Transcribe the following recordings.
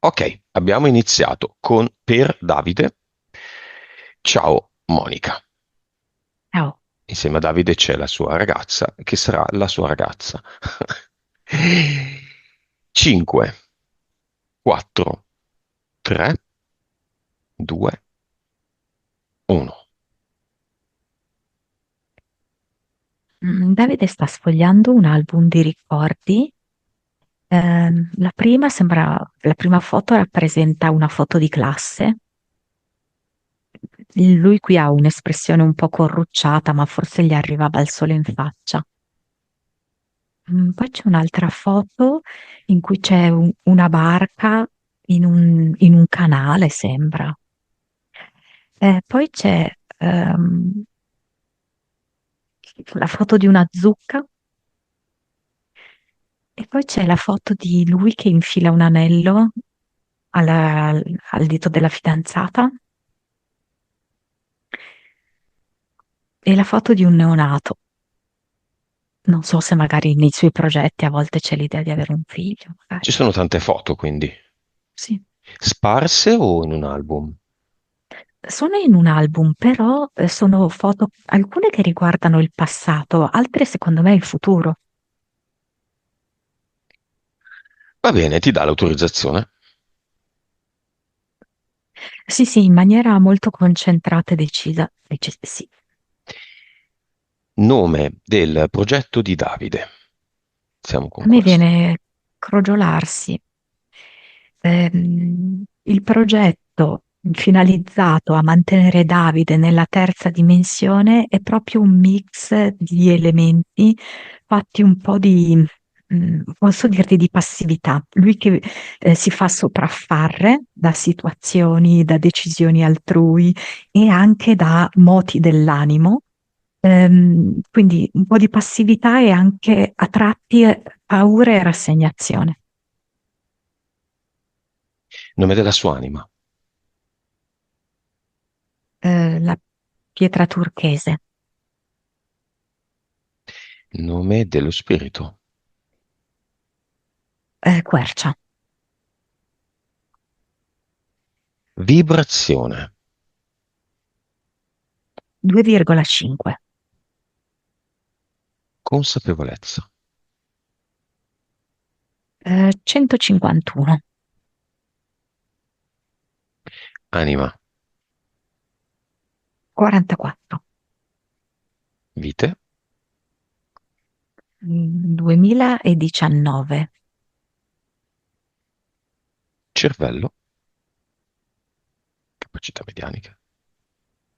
Ok, abbiamo iniziato con per Davide. Ciao Monica. Ciao. Insieme a Davide c'è la sua ragazza, che sarà la sua ragazza. 5, 4, 3, 2, 1. Davide sta sfogliando un album di ricordi. La prima foto rappresenta una foto di classe. Lui qui ha un'espressione un po' corrucciata, ma forse gli arrivava il sole in faccia. Poi c'è un'altra foto in cui c'è una barca in un canale, sembra. Poi c'è la foto di una zucca. E poi c'è la foto di lui che infila un anello al dito della fidanzata e la foto di un neonato. Non so se magari nei suoi progetti a volte c'è l'idea di avere un figlio, magari. Ci sono tante foto, quindi. Sì. Sparse o in un album? Sono in un album, però sono foto, alcune che riguardano il passato, altre secondo me il futuro. Va bene, ti dà l'autorizzazione. Sì, sì, in maniera molto concentrata e decisa. Sì. Nome del progetto di Davide. Siamo con A me questo. viene crogiolarsi. Il progetto finalizzato a mantenere Davide nella terza dimensione è proprio un mix di elementi fatti un po' posso dirti, di passività. Lui che si fa sopraffare da situazioni, da decisioni altrui e anche da moti dell'animo. Quindi un po' di passività e anche a tratti paura e rassegnazione. Nome della sua anima. La pietra turchese, Nome dello spirito. quercia, Vibrazione. 2,5, Consapevolezza. 151, Anima. 44, Vite. 2019, Cervello. Capacità medianica.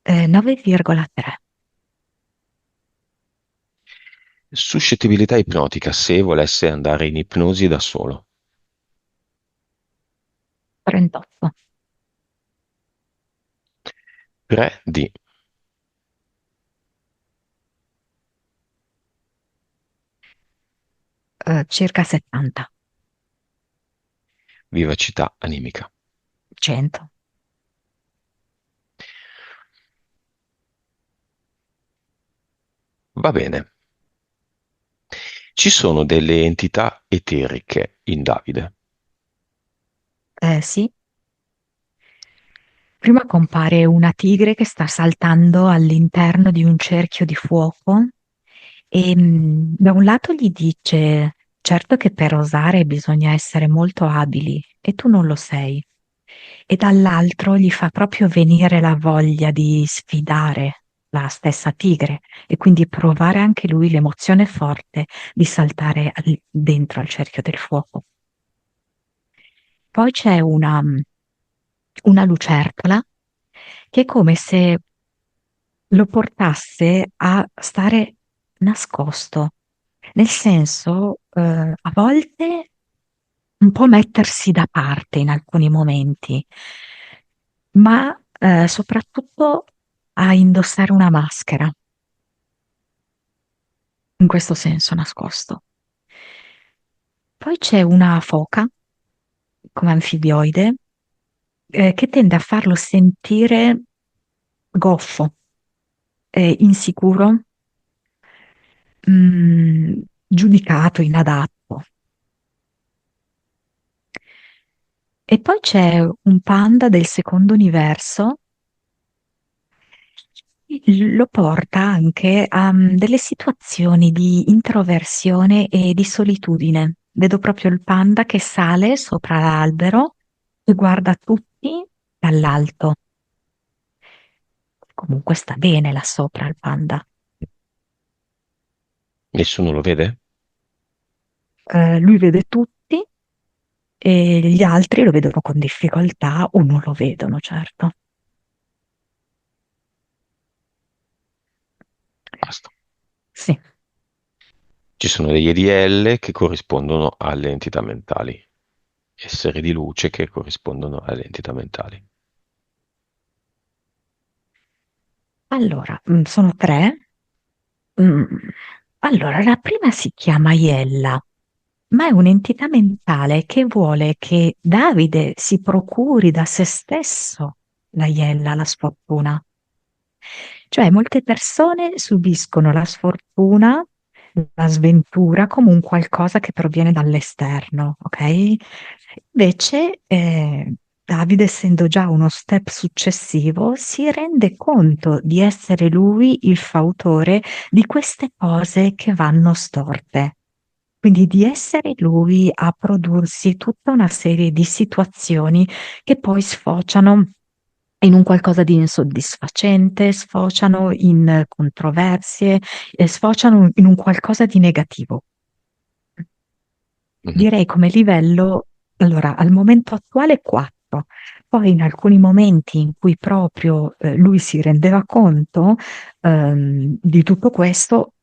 9,3, Suscettibilità ipnotica se volesse andare in ipnosi da solo. 38, 3D. circa 70, Vivacità animica. 100. Va bene. Ci sono delle entità eteriche in Davide. Sì, prima compare una tigre che sta saltando all'interno di un cerchio di fuoco e da un lato gli dice, certo che per osare bisogna essere molto abili e tu non lo sei. E dall'altro gli fa proprio venire la voglia di sfidare la stessa tigre e quindi provare anche lui l'emozione forte di saltare dentro al cerchio del fuoco. Poi c'è una lucertola che è come se lo portasse a stare nascosto, nel senso, a volte un po' mettersi da parte in alcuni momenti, ma soprattutto a indossare una maschera, in questo senso nascosto. Poi c'è una foca come anfibioide che tende a farlo sentire goffo, insicuro, giudicato, inadatto. E poi c'è un panda del secondo universo, lo porta anche a delle situazioni di introversione e di solitudine. Vedo proprio il panda che sale sopra l'albero e guarda tutti dall'alto. Comunque sta bene là sopra il panda. Nessuno lo vede? Lui vede tutti e gli altri lo vedono con difficoltà o non lo vedono, certo. Basta. Sì. Ci sono degli EDL che corrispondono alle entità mentali, esseri di luce che corrispondono alle entità mentali. Allora, sono tre. Mm, Allora, la prima si chiama Iella, ma è un'entità mentale che vuole che Davide si procuri da se stesso la Iella, la sfortuna. Cioè, molte persone subiscono la sfortuna, la sventura come un qualcosa che proviene dall'esterno, ok? Invece, Davide, essendo già uno step successivo, si rende conto di essere lui il fautore di queste cose che vanno storte. Quindi di essere lui a prodursi tutta una serie di situazioni che poi sfociano in un qualcosa di insoddisfacente, sfociano in controversie, sfociano in un qualcosa di negativo. Mhm. Direi come livello, allora, al momento attuale 4. Poi in alcuni momenti in cui proprio lui si rendeva conto di tutto questo,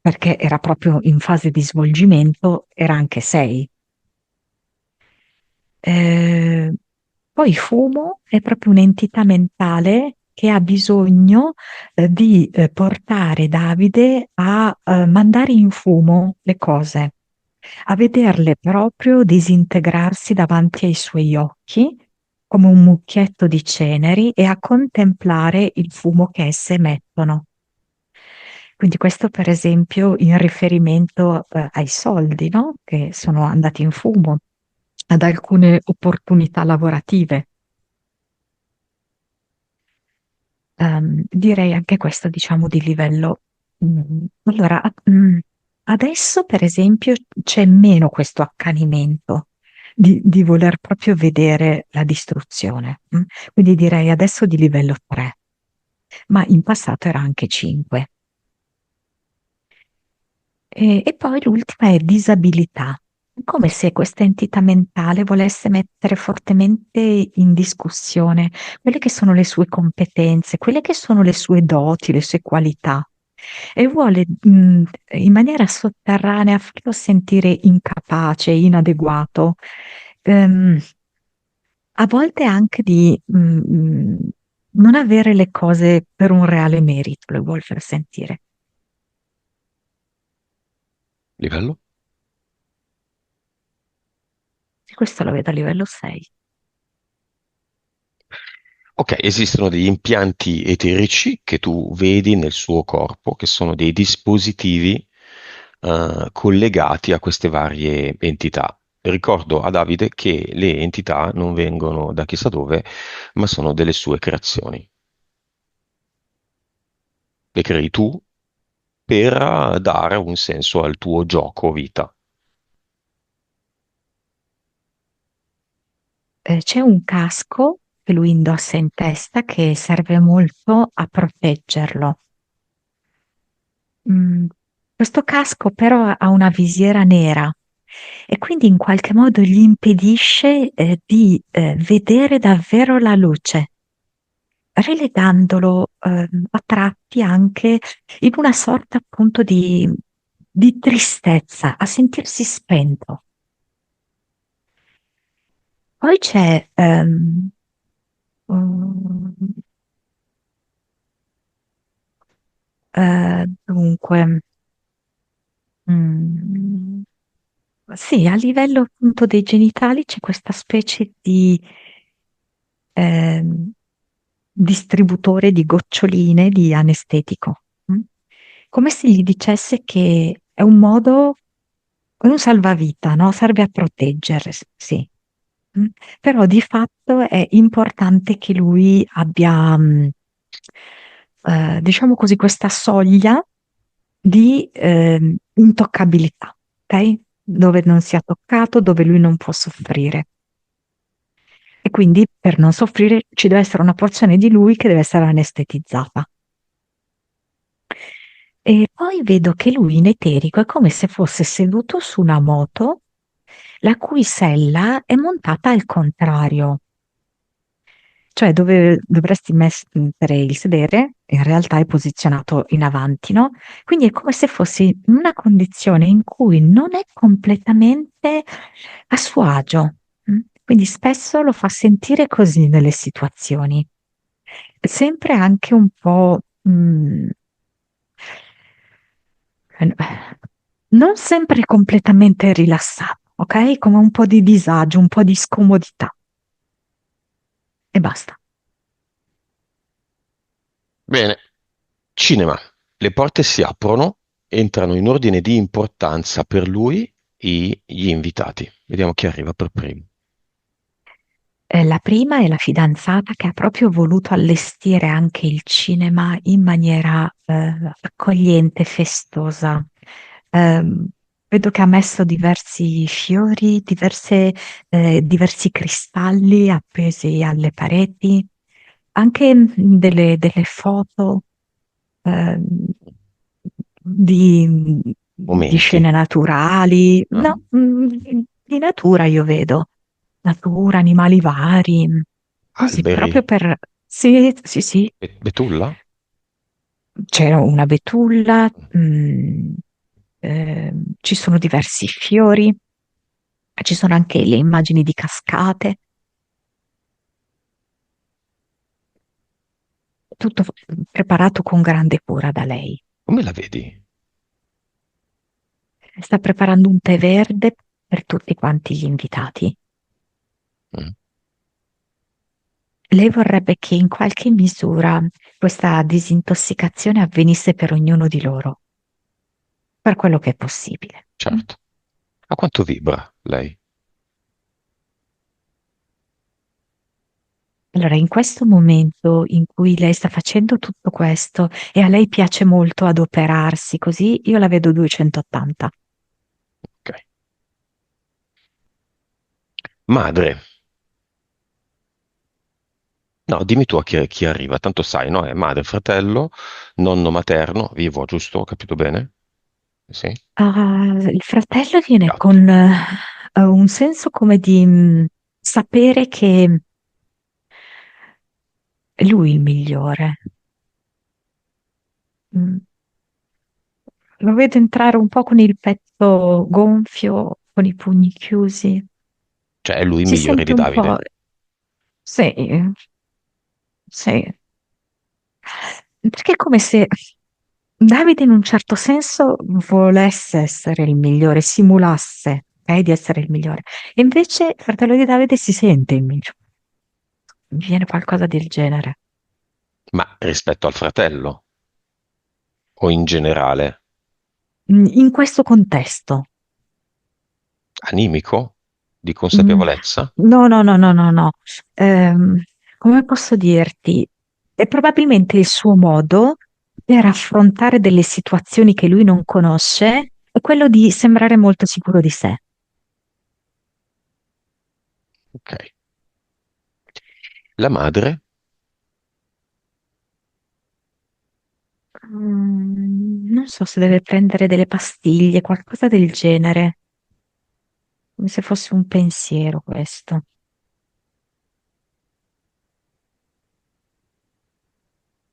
perché era proprio in fase di svolgimento, era anche 6. Eh, Poi Fumo è proprio un'entità mentale che ha bisogno di portare Davide a mandare in fumo le cose, a vederle proprio disintegrarsi davanti ai suoi occhi come un mucchietto di ceneri e a contemplare il fumo che esse emettono. Quindi questo per esempio in riferimento ai soldi, no? Che sono andati in fumo, ad alcune opportunità lavorative. Direi anche questo, diciamo, di livello. Allora, adesso per esempio c'è meno questo accanimento di voler proprio vedere la distruzione. Quindi direi adesso di livello 3, ma in passato era anche 5. E poi l'ultima è disabilità, come se questa entità mentale volesse mettere fortemente in discussione quelle che sono le sue competenze, quelle che sono le sue doti, le sue qualità, e vuole in maniera sotterranea farlo sentire incapace, inadeguato, ehm, a volte anche di non avere le cose per un reale merito, le vuol far sentire. Livello? E questo lo vedo a livello 6. Ok, esistono degli impianti eterici che tu vedi nel suo corpo, che sono dei dispositivi collegati a queste varie entità. Ricordo a Davide che le entità non vengono da chissà dove, ma sono delle sue creazioni. Le crei tu per dare un senso al tuo gioco vita. C'è un casco che lui indossa in testa che serve molto a proteggerlo. Mm, Questo casco però ha una visiera nera e quindi in qualche modo gli impedisce di vedere davvero la luce, relegandolo a tratti anche in una sorta appunto di tristezza, a sentirsi spento. Poi c'è mm, dunque, mm, sì, a livello appunto dei genitali c'è questa specie di ehm, distributore di goccioline di anestetico, come se gli dicesse che è un modo, è un salvavita, no? Serve a proteggere, sì. Mm. Però di fatto è importante che lui abbia, diciamo così, questa soglia di intoccabilità, ok? Dove non sia toccato, dove lui non può soffrire. E quindi per non soffrire ci deve essere una porzione di lui che deve essere anestetizzata. E poi vedo che lui in eterico è come se fosse seduto su una moto la cui sella è montata al contrario, cioè dove dovresti mettere il sedere, in realtà è posizionato in avanti, no? Quindi è come se fossi in una condizione in cui non è completamente a suo agio. Quindi spesso lo fa sentire così nelle situazioni. Sempre anche un po', eh, non sempre completamente rilassato, ok? Come un po' di disagio, un po' di scomodità e basta. Bene, cinema. Le porte si aprono, entrano in ordine di importanza per lui gli invitati. Vediamo chi arriva per primo. La prima è la fidanzata che ha proprio voluto allestire anche il cinema in maniera accogliente, festosa. Ehm, Vedo che ha messo diversi fiori, diversi cristalli appesi alle pareti, anche delle foto ehm, di Momenti. scene naturali. Ah, No, di natura io vedo natura, animali vari, così proprio alberi. per... Sì, sì, sì, Betulla? c'era una betulla, ci sono diversi fiori, ci sono anche le immagini di cascate, tutto preparato con grande cura da lei. Come la vedi? Sta preparando un tè verde per tutti quanti gli invitati. Mm, Lei vorrebbe che in qualche misura questa disintossicazione avvenisse per ognuno di loro, per quello che è possibile. certo. A quanto vibra lei? Allora, in questo momento in cui lei sta facendo tutto questo e a lei piace molto adoperarsi così, io la vedo 280. Ok. Madre. No, dimmi tu a chi arriva, tanto sai, no? È madre, fratello, nonno materno, vivo, giusto? Ho capito bene? Sì? Ah, il fratello viene Gatti. con un senso come di sapere che è lui il migliore. Mm. Lo vedo entrare un po' con il petto gonfio, con i pugni chiusi. Cioè, è lui il Si migliore sente di un po'... Davide. Sì, sì. Perché è come se Davide in un certo senso volesse essere il migliore, simulasse, ok, di essere il migliore. E invece il fratello di Davide si sente il migliore. Mi viene qualcosa del genere. Ma rispetto al fratello, o in generale, In questo contesto. animico, di Mm, consapevolezza? no, no, no, no, no, no. Come posso dirti? È probabilmente il suo modo per affrontare delle situazioni che lui non conosce, è quello di sembrare molto sicuro di sé. Ok. La madre? Non so se deve prendere delle pastiglie, qualcosa del genere, come se fosse un pensiero questo.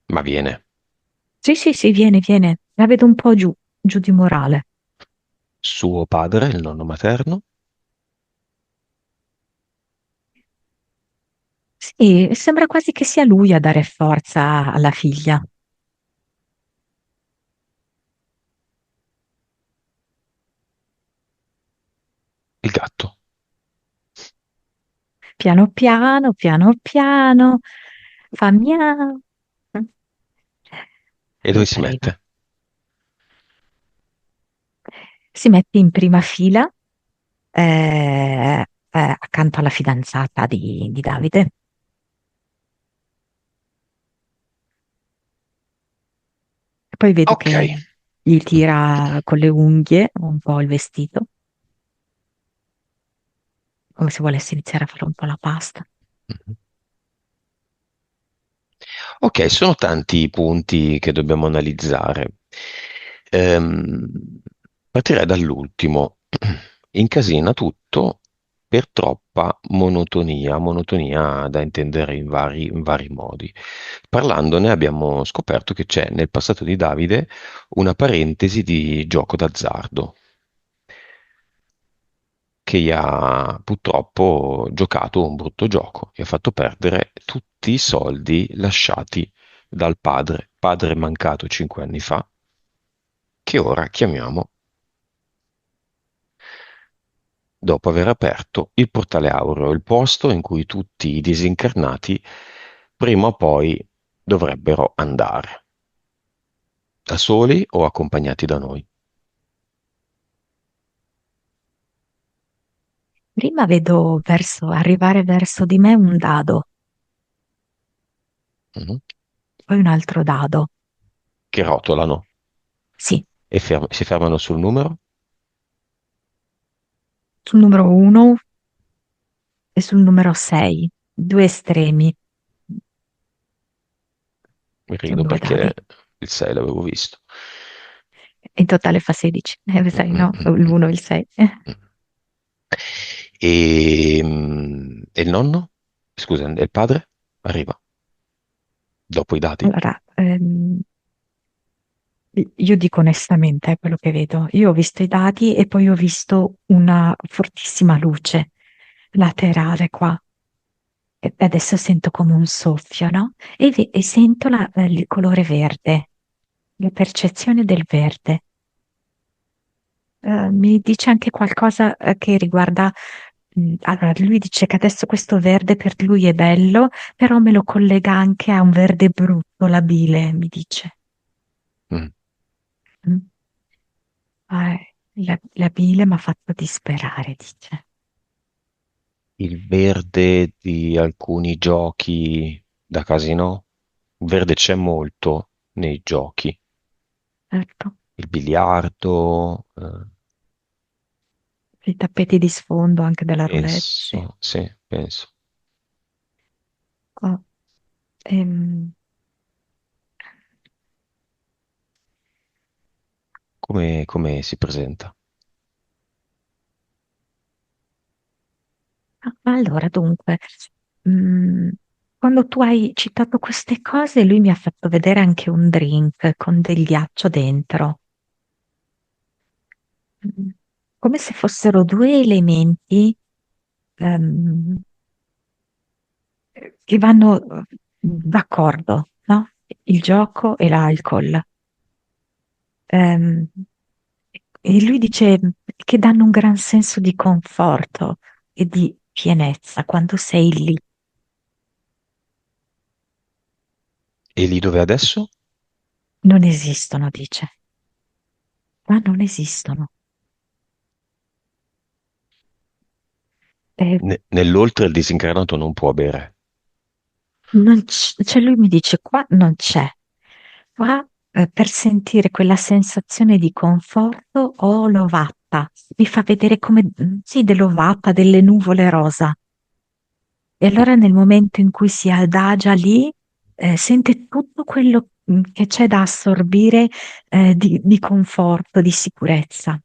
Ma viene. Sì, sì, sì, viene, viene. La vedo un po' giù, giù di morale. Suo padre, il nonno materno? Sì, sembra quasi che sia lui a dare forza alla figlia. Il gatto. Piano piano, piano piano, fa miau. E dove E si arriva. mette? Si mette in prima fila, eh, accanto alla fidanzata di Davide. E poi vedo Ok. che gli tira con le unghie un po' il vestito, come se volesse iniziare a fare un po' la pasta. Mhm. Ok, sono tanti i punti che dobbiamo analizzare. Ehm, Partirei dall'ultimo. Incasina tutto per troppa monotonia, monotonia da intendere in vari modi. Parlandone abbiamo scoperto che c'è nel passato di Davide una parentesi di gioco d'azzardo che gli ha purtroppo giocato un brutto gioco, gli ha fatto perdere tutti i soldi lasciati dal padre mancato 5 anni fa, che ora chiamiamo dopo aver aperto il portale aureo, il posto in cui tutti i disincarnati prima o poi dovrebbero andare, da soli o accompagnati da noi. Prima vedo arrivare verso di me un dado, Mhm. poi un altro dado. Che rotolano Sì, e si fermano sul numero. sul numero 1 e sul numero 6, due estremi. Mi Sono rido due dadi. perché il 6 l'avevo visto. In totale fa 16. Mm, 6 mm, no, mm, mm, l'1 e il 6. mm. E il nonno? Scusa, e il padre? Arriva dopo i dati. Allora, io dico onestamente quello che vedo. Io ho visto i dadi e poi ho visto una fortissima luce laterale qua. E adesso sento come un soffio, no? E sento il colore verde, la percezione del verde. Mi dice anche qualcosa che riguarda. Allora, lui dice che adesso questo verde per lui è bello, però me lo collega anche a un verde brutto, labile, mi dice. Mm. Mm. La bile mi ha fatto disperare, dice. Il verde di alcuni giochi da casino. Il verde c'è molto nei giochi. Certo, Il biliardo, i tappeti di sfondo anche della roulette, sì. penso, sì, penso. Oh, ehm, Come si presenta? allora, dunque, mm, quando tu hai citato queste cose, lui mi ha fatto vedere anche un drink con del ghiaccio dentro. Mm, come se fossero due elementi ehm, che vanno d'accordo, no? Il gioco e l'alcol. Ehm, e lui dice che danno un gran senso di conforto e di pienezza quando sei lì. E lì dove è adesso? Non esistono, dice. Ma non esistono. Eh, Nell'oltre il disincarnato non può bere. cioè lui mi dice qua non c'è. Qua per sentire quella sensazione di conforto ho l'ovatta. Mi fa vedere come, sì, dell'ovata, delle nuvole rosa. E allora nel momento in cui si adagia lì, sente tutto quello che c'è da assorbire di conforto, di sicurezza.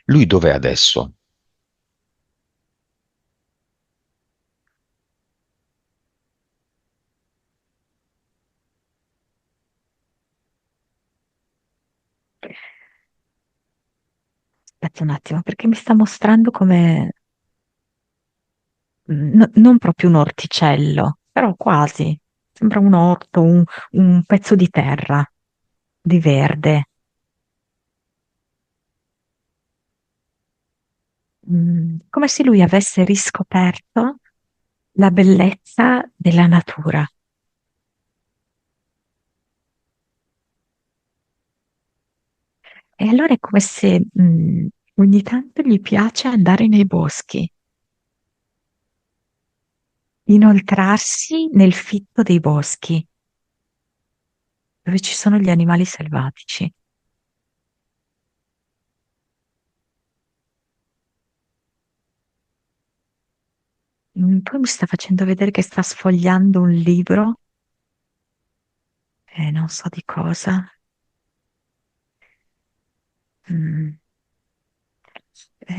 Lui dov'è adesso? Aspetta un attimo, perché mi sta mostrando come, non proprio un orticello, però quasi. Sembra un orto, un pezzo di terra, di verde. Come se lui avesse riscoperto la bellezza della natura. E allora è come se ogni tanto gli piace andare nei boschi, inoltrarsi nel fitto dei boschi, dove ci sono gli animali selvatici. Poi mi sta facendo vedere che sta sfogliando un libro, non so di cosa. Mm.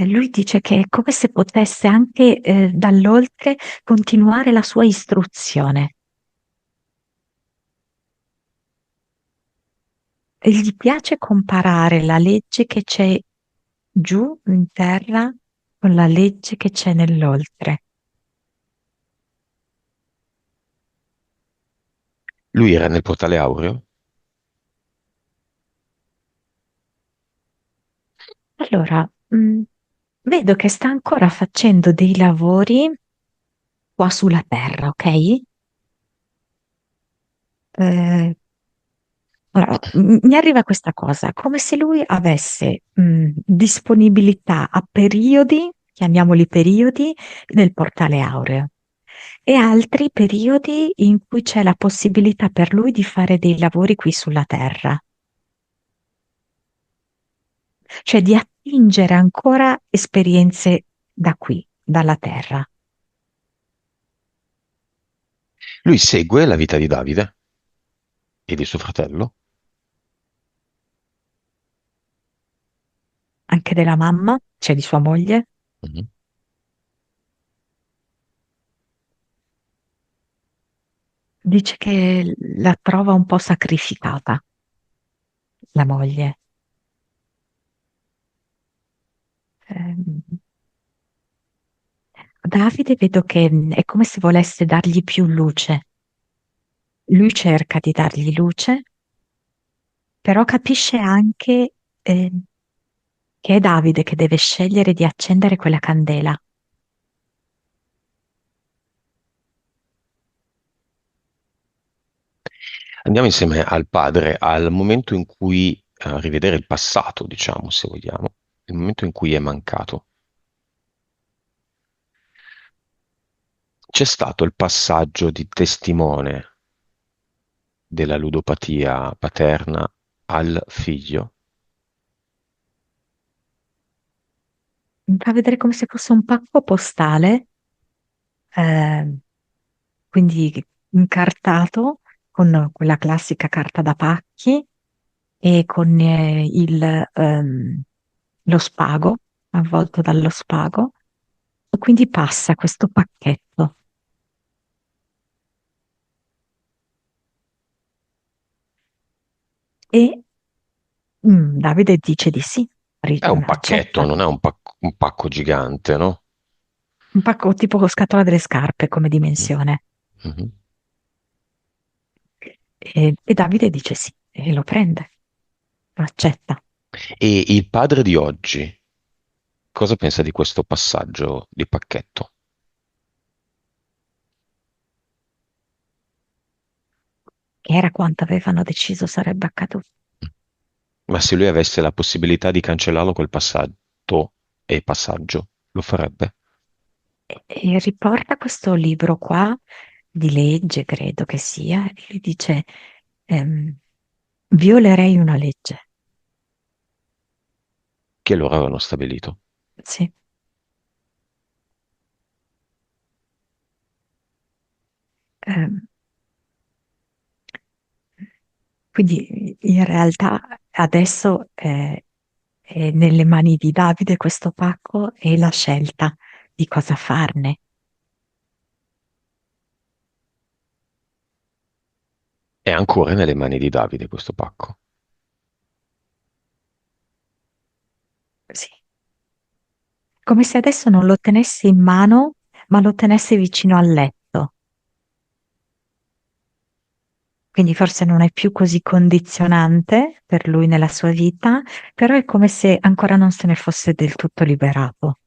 Lui dice che è come se potesse anche dall'oltre continuare la sua istruzione. E gli piace comparare la legge che c'è giù in terra con la legge che c'è nell'oltre. Lui era nel portale aureo? Allora, vedo che sta ancora facendo dei lavori qua sulla terra, ok? Eh, ora, mi arriva questa cosa, come se lui avesse disponibilità a periodi, chiamiamoli periodi, nel portale aureo, e altri periodi in cui c'è la possibilità per lui di fare dei lavori qui sulla terra, cioè di attingere ancora esperienze da qui, dalla terra. Lui segue la vita di Davide e di suo fratello? Anche della mamma, cioè di sua moglie. Mhm. Dice che la trova un po' sacrificata, la moglie. Ehm, Davide vedo che è come se volesse dargli più luce. Lui cerca di dargli luce, però capisce anche che è Davide che deve scegliere di accendere quella candela. Andiamo insieme al padre, al momento in cui, a rivedere il passato, diciamo, se vogliamo, il momento in cui è mancato. C'è stato il passaggio di testimone della ludopatia paterna al figlio. Mi fa vedere come se fosse un pacco postale, eh, quindi incartato con quella classica carta da pacchi e con lo spago, avvolto dallo spago, e quindi passa questo pacchetto e Davide dice di sì, È un pacchetto, accetta. non è un pacco gigante, no? Un pacco tipo scatola delle scarpe come dimensione. Mhm. E Davide dice sì, e lo prende, lo accetta. E il padre di oggi, cosa pensa di questo passaggio di pacchetto? Che era quanto avevano deciso sarebbe accaduto. Ma se lui avesse la possibilità di cancellarlo quel passaggio e passaggio, lo farebbe? E riporta questo libro qua di legge, credo che sia, e lui dice, ehm, violerei una legge. Che loro avevano stabilito. Sì. Ehm, quindi in realtà adesso è nelle mani di Davide questo pacco e la scelta di cosa farne. È ancora nelle mani di Davide questo pacco. Sì. Come se adesso non lo tenesse in mano, ma lo tenesse vicino al letto. Quindi forse non è più così condizionante per lui nella sua vita, però è come se ancora non se ne fosse del tutto liberato.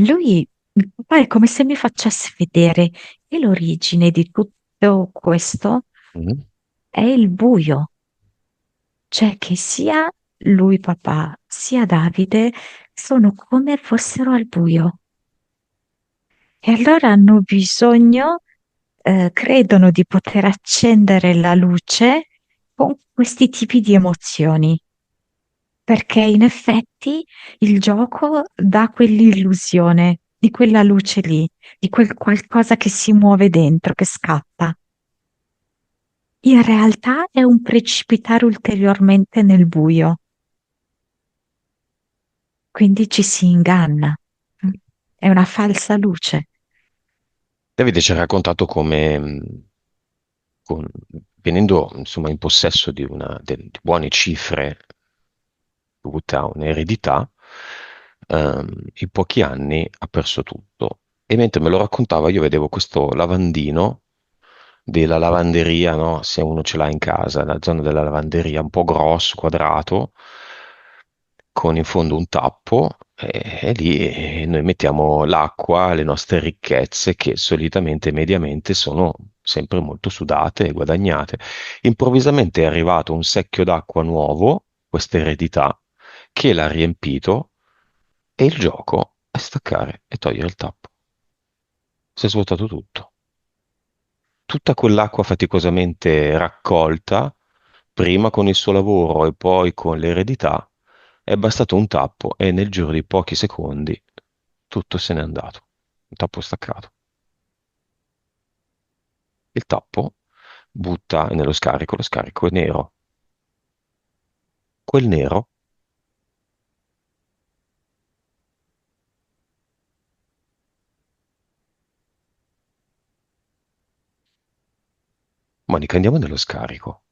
Lui, il papà è come se mi facesse vedere che l'origine di tutto questo Mhm. è il buio, cioè che sia lui papà sia Davide sono come fossero al buio e allora hanno bisogno, credono di poter accendere la luce con questi tipi di emozioni, perché in effetti il gioco dà quell'illusione di quella luce lì, di quel qualcosa che si muove dentro, che scatta. In realtà è un precipitare ulteriormente nel buio, quindi ci si inganna. Mm. È una falsa luce. Davide ci ha raccontato come, con- venendo insomma in possesso di buone cifre dovute a un'eredità, in pochi anni ha perso tutto. E mentre me lo raccontava, io vedevo questo lavandino della lavanderia, no? Se uno ce l'ha in casa, la zona della lavanderia, un po' grosso, quadrato, con in fondo un tappo, e lì noi mettiamo l'acqua, le nostre ricchezze, che solitamente, mediamente, sono sempre molto sudate e guadagnate. Improvvisamente è arrivato un secchio d'acqua nuovo, questa eredità, che l'ha riempito e il gioco è staccare e togliere il tappo. Si è svuotato tutto. Tutta quell'acqua faticosamente raccolta, prima con il suo lavoro e poi con l'eredità, è bastato un tappo e nel giro di pochi secondi tutto se n'è andato. Un tappo staccato. Il tappo butta nello scarico, lo scarico è nero. Quel nero, Monica, andiamo nello scarico.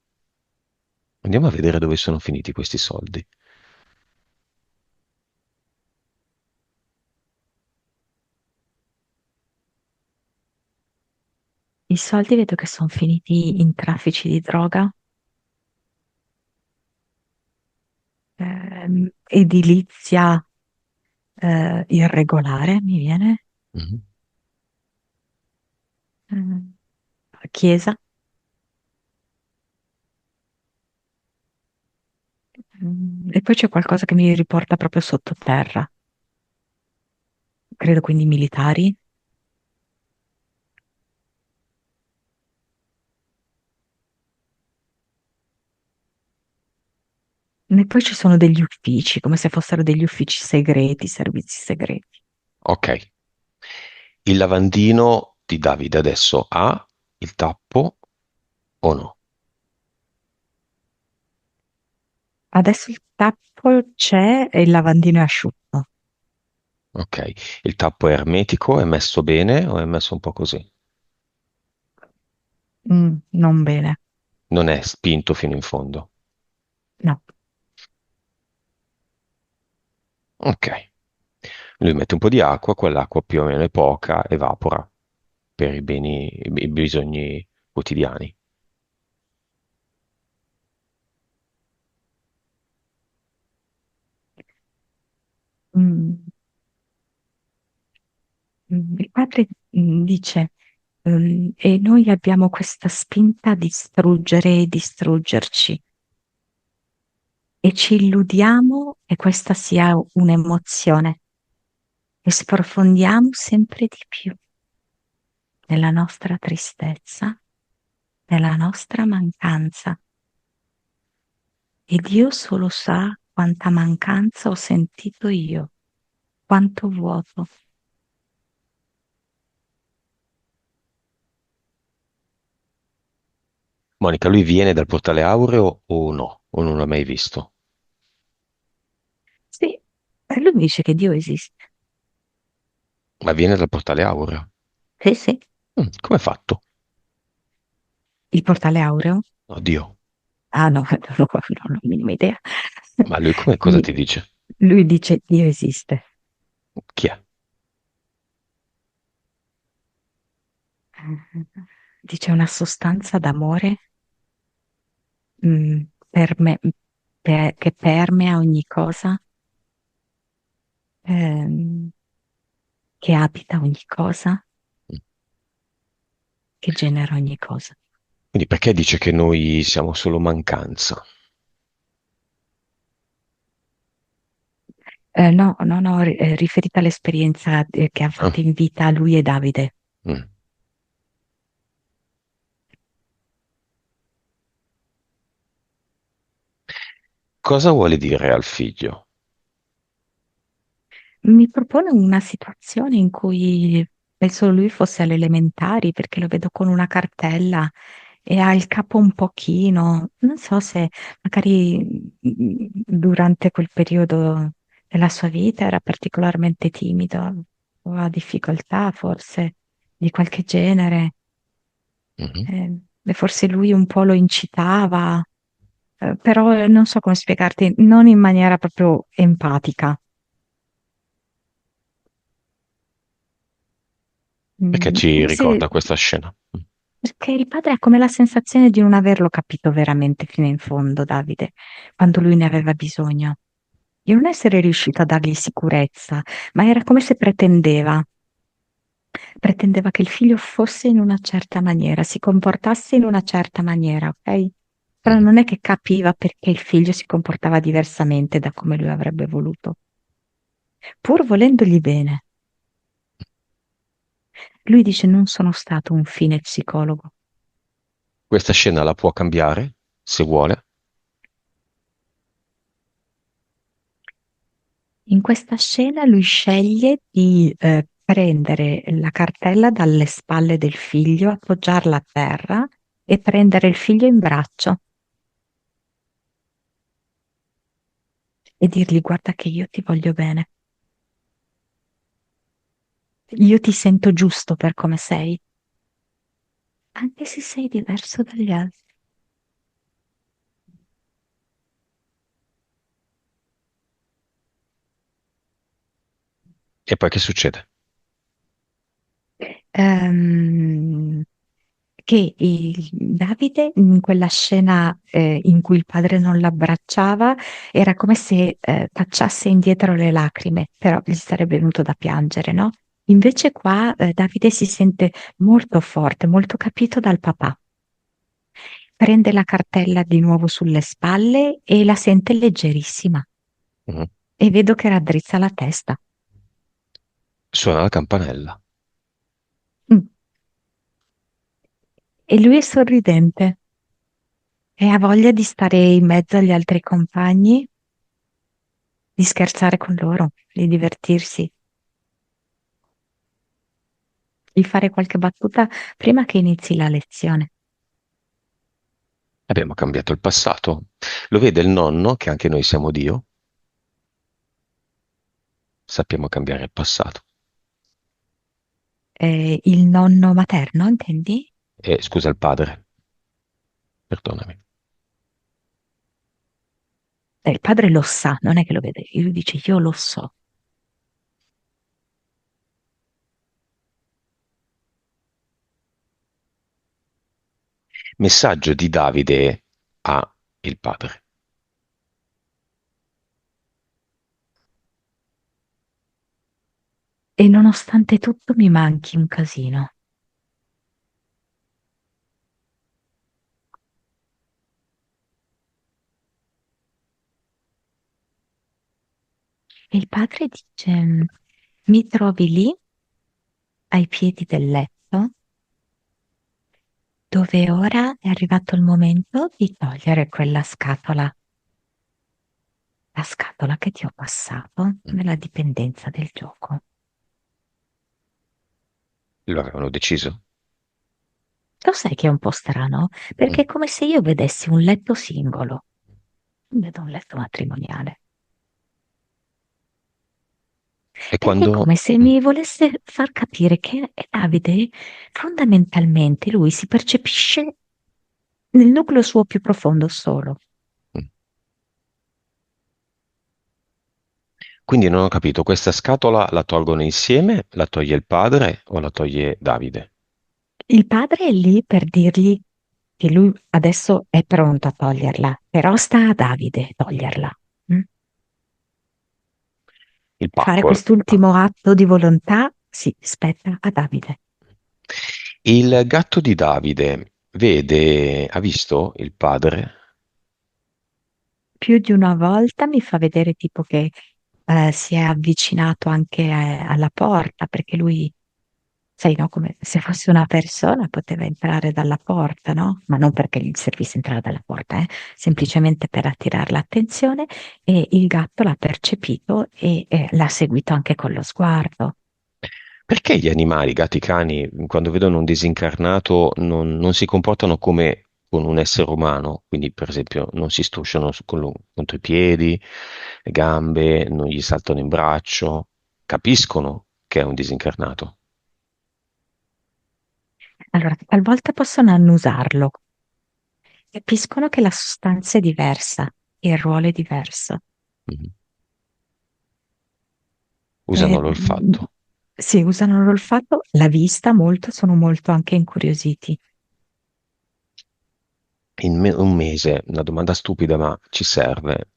Andiamo a vedere dove sono finiti questi soldi. I soldi vedo che sono finiti in traffici di droga, edilizia, irregolare, mi viene, Mhm. mm, chiesa, e poi c'è qualcosa che mi riporta proprio sottoterra, credo quindi militari. E poi ci sono degli uffici, come se fossero degli uffici segreti, servizi segreti. Ok. Il lavandino di Davide adesso ha il tappo o no? Adesso il tappo c'è e il lavandino è asciutto. Ok. Il tappo è ermetico, è messo bene o è messo un po' così? Non bene, Non è spinto fino in fondo. no. Ok. Lui mette un po' di acqua, quell'acqua più o meno è poca, evapora per i bisogni quotidiani. Mm, il padre dice, e noi abbiamo questa spinta a distruggere e distruggerci e ci illudiamo che questa sia un'emozione e sprofondiamo sempre di più nella nostra tristezza, nella nostra mancanza. E Dio solo sa quanta mancanza ho sentito io, quanto vuoto. Monica, lui viene dal portale aureo o no? O non l'ha mai visto? Sì, e lui mi dice che Dio esiste. Ma viene dal portale aureo? Sì, sì. Come è fatto? Il portale aureo? Oddio. Ah no, non ho la minima idea. Ma lui cosa Lui, ti dice? lui dice Dio esiste. Chi è? Dice una sostanza d'amore mm, che permea ogni cosa, ehm, che abita ogni cosa, che genera ogni cosa. Quindi perché dice che noi siamo solo mancanza? No, no, no, riferita all'esperienza che ha Ah, fatto in vita lui e Davide. mm. Cosa vuole dire al figlio? Mi propone una situazione in cui penso lui fosse alle elementari perché lo vedo con una cartella e ha il capo un pochino. Non so se magari durante quel periodo della sua vita era particolarmente timido o ha difficoltà forse di qualche genere. Mhm. E forse lui un po' lo incitava, però non so come spiegarti, non in maniera proprio empatica. Perché ci Come se ricorda questa scena? perché il padre ha come la sensazione di non averlo capito veramente fino in fondo, Davide, quando lui ne aveva bisogno. Di non essere riuscito a dargli sicurezza, ma era come se pretendeva che il figlio fosse in una certa maniera, si comportasse in una certa maniera, ok? Però Mhm. non è che capiva perché il figlio si comportava diversamente da come lui avrebbe voluto, pur volendogli bene. Lui dice non sono stato un fine psicologo. Questa scena la può cambiare, se vuole. In questa scena lui sceglie di prendere la cartella dalle spalle del figlio, appoggiarla a terra e prendere il figlio in braccio e dirgli guarda che io ti voglio bene, io ti sento giusto per come sei, anche se sei diverso dagli altri. E poi che succede? Ehm, che Davide in quella scena in cui il padre non l'abbracciava era come se cacciasse indietro le lacrime, però gli sarebbe venuto da piangere, no? Invece qua Davide si sente molto forte, molto capito dal papà. Prende la cartella di nuovo sulle spalle e la sente leggerissima Mhm. e vedo che raddrizza la testa. Suona la campanella. Mm. E lui è sorridente e ha voglia di stare in mezzo agli altri compagni, di scherzare con loro, di divertirsi, di fare qualche battuta prima che inizi la lezione. Abbiamo cambiato il passato. Lo vede il nonno, che anche noi siamo Dio. Sappiamo cambiare il passato. Il nonno materno, intendi? E scusa il padre, perdonami. Il padre lo sa, non è che lo vede, lui dice io lo so. Messaggio di Davide a il padre. E nonostante tutto mi manchi un casino. E il padre dice, mi trovi lì, ai piedi del letto, dove ora è arrivato il momento di togliere quella scatola, la scatola che ti ho passato nella dipendenza del gioco. Lo avevano deciso? Lo sai che è un po' strano? Mm. Perché è come se io vedessi un letto singolo, non vedo un letto matrimoniale. E Perché è quando... come se Mm, mi volesse far capire che Davide, fondamentalmente, lui si percepisce nel nucleo suo più profondo solo. mm. Quindi non ho capito, questa scatola la tolgono insieme? La toglie il padre o la toglie Davide? Il padre è lì per dirgli che lui adesso è pronto a toglierla, però sta a Davide toglierla. Mm? Il Fare pacco. quest'ultimo atto di volontà, sì, spetta a Davide. Il gatto di Davide. ha visto il padre? Più di una volta mi fa vedere tipo che si è avvicinato anche alla porta, perché lui, sai, no, come se fosse una persona poteva entrare dalla porta, no? Ma non perché gli servisse entrare dalla porta, Mhm. semplicemente per attirare l'attenzione e il gatto l'ha percepito e l'ha seguito anche con lo sguardo. Perché gli animali, gatti, cani, quando vedono un disincarnato non si comportano come con un essere umano? Quindi, per esempio, non si strusciano contro i piedi, le gambe, non gli saltano in braccio. Capiscono che è un disincarnato. Allora, talvolta possono annusarlo, capiscono che la sostanza è diversa, il ruolo è diverso. Mhm. Usano Eh, l'olfatto. sì, usano l'olfatto, la vista molto, sono molto anche incuriositi. Un mese, una domanda stupida, ma ci serve.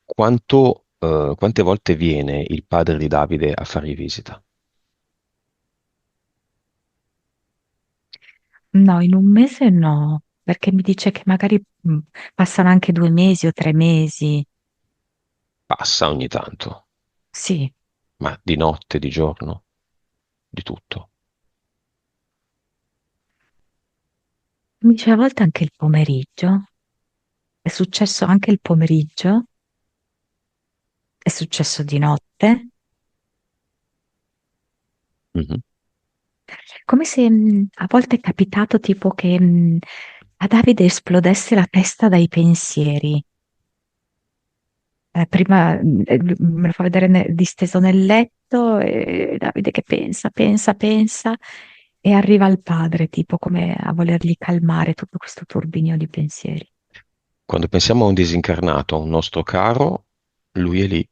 Quante volte viene il padre di Davide a fargli visita? No, in un mese no, perché mi dice che magari passano anche 2 mesi o 3 mesi. Passa ogni tanto, Sì, ma di notte, di giorno, di tutto. mi dice a volte anche il pomeriggio. È successo anche il pomeriggio, è successo di notte, Mhm. come se a volte è capitato tipo che a Davide esplodesse la testa dai pensieri. Prima me lo fa vedere disteso nel letto e Davide che pensa, pensa, pensa e arriva al padre, tipo come a volergli calmare tutto questo turbinio di pensieri. Quando pensiamo a un disincarnato, a un nostro caro, lui è lì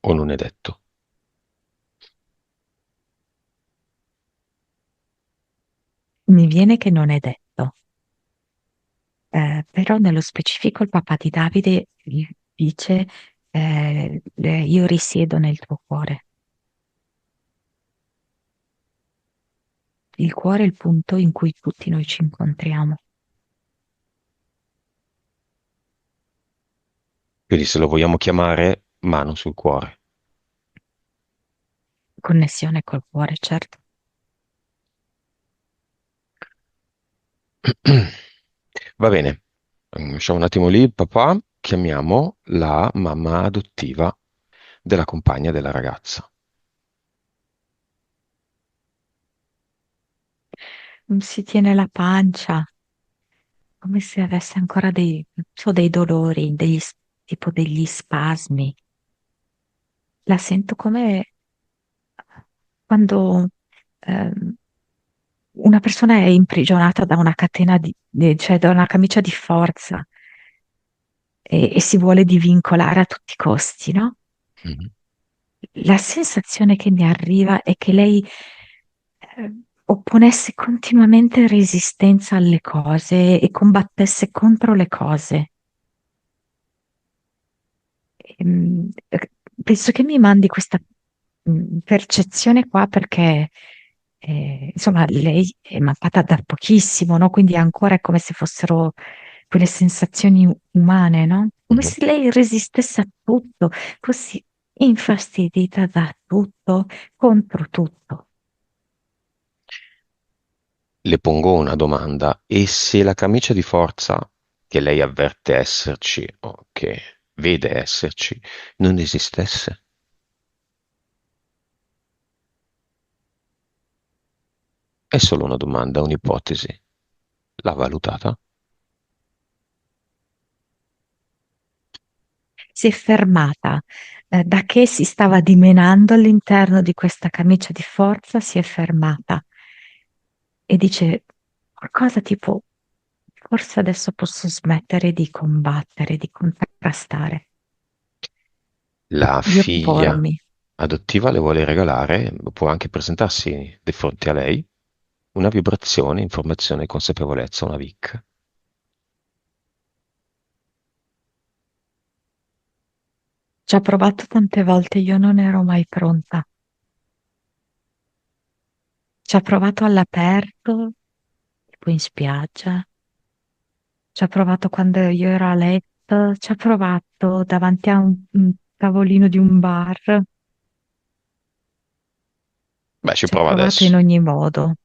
o non è detto. Mi viene che non è detto, però nello specifico il papà di Davide gli dice io risiedo nel tuo cuore. Il cuore è il punto in cui tutti noi ci incontriamo. Quindi se lo vogliamo chiamare, mano sul cuore. Connessione col cuore, certo. Va bene, lasciamo un attimo lì il papà, chiamiamo la mamma adottiva della compagna della ragazza. Si tiene la pancia, come se avesse ancora dei dolori, tipo degli spasmi. La sento come quando ehm, una persona è imprigionata da una catena cioè da una camicia di forza e si vuole divincolare a tutti i costi, no? Mhm. La sensazione che mi arriva è che lei opponesse continuamente resistenza alle cose e combattesse contro le cose. Penso che mi mandi questa percezione qua perché, insomma, lei è mancata da pochissimo, no? Quindi ancora è come se fossero quelle sensazioni umane, no? Come Mhm. se lei resistesse a tutto, così infastidita da tutto, contro tutto. Le pongo una domanda, e se la camicia di forza che lei avverte esserci o che vede esserci non esistesse? È solo una domanda, un'ipotesi. L'ha valutata? Si è fermata, da che si stava dimenando all'interno di questa camicia di forza, si è fermata e dice qualcosa tipo, forse adesso posso smettere di combattere, di contrastare, La di figlia oppormi. adottiva le vuole regalare, può anche presentarsi di fronte a lei, una vibrazione, informazione, consapevolezza, una VIC. Ci ho provato tante volte, io non ero mai pronta. Ci ho provato all'aperto, tipo in spiaggia, ci ho provato quando io ero a letto, ci ho provato davanti a un tavolino di un bar, Beh, ci ci ho prova provato in adesso. ogni modo.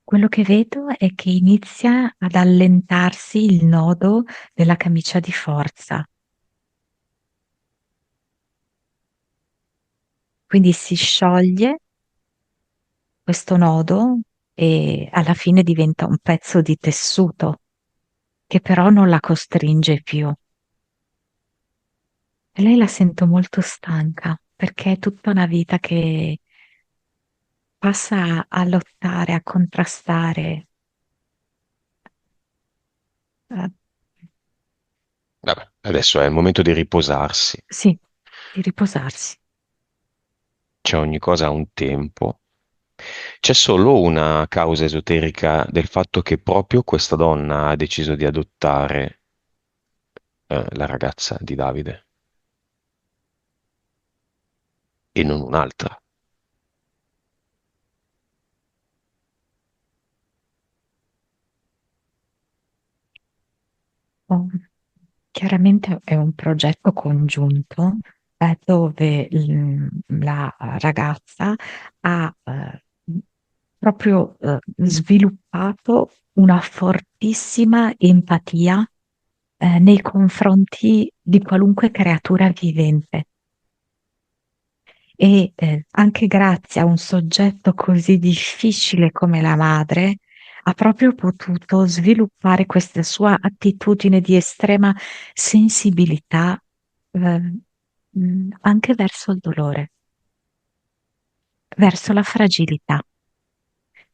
Quello che vedo è che inizia ad allentarsi il nodo della camicia di forza, quindi si scioglie questo nodo e alla fine diventa un pezzo di tessuto che però non la costringe più. E lei la sento molto stanca perché è tutta una vita che passa a lottare, a contrastare. eh, Vabbè, adesso è il momento di riposarsi. sì, di riposarsi. C'è ogni cosa ha un tempo. C'è solo una causa esoterica del fatto che proprio questa donna ha deciso di adottare la ragazza di Davide e non un'altra. Oh, chiaramente è un progetto congiunto dove la ragazza ha proprio sviluppato una fortissima empatia nei confronti di qualunque creatura vivente. E anche grazie a un soggetto così difficile come la madre, ha proprio potuto sviluppare questa sua attitudine di estrema sensibilità, anche verso il dolore, verso la fragilità,